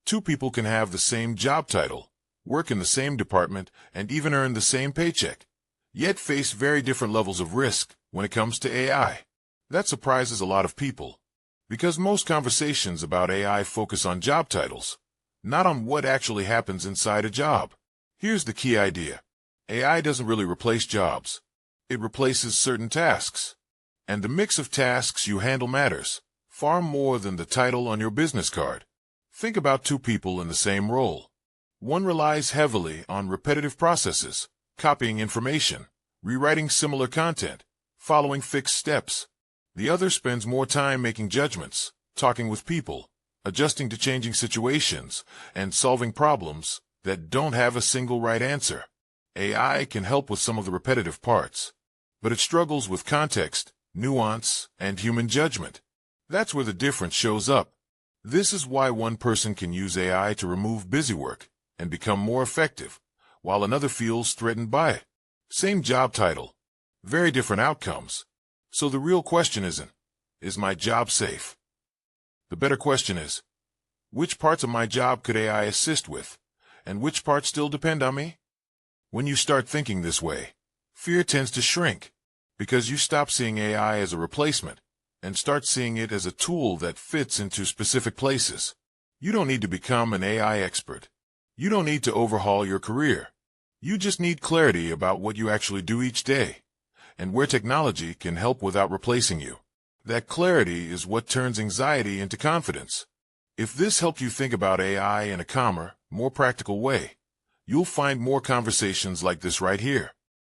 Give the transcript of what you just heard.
Two people can have the same job title, work in the same department, and even earn the same paycheck, yet face very different levels of risk when it comes to AI. That surprises a lot of people, because most conversations about AI focus on job titles, not on what actually happens inside a job. Here's the key idea. AI doesn't really replace jobs. It replaces certain tasks. And the mix of tasks you handle matters far more than the title on your business card. Think about two people in the same role. One relies heavily on repetitive processes, copying information, rewriting similar content, following fixed steps. The other spends more time making judgments, talking with people, adjusting to changing situations, and solving problems that don't have a single right answer. AI can help with some of the repetitive parts, but it struggles with context, nuance, and human judgment. That's where the difference shows up. This is why one person can use AI to remove busy work and become more effective, while another feels threatened by it. Same job title, very different outcomes. So the real question isn't, is my job safe? The better question is, which parts of my job could AI assist with, and which parts still depend on me? When you start thinking this way, fear tends to shrink, because you stop seeing AI as a replacement and start seeing it as a tool that fits into specific places. You don't need to become an AI expert. You don't need to overhaul your career. You just need clarity about what you actually do each day, and where technology can help without replacing you. That clarity is what turns anxiety into confidence. If this helped you think about AI in a calmer, more practical way, you'll find more conversations like this right here.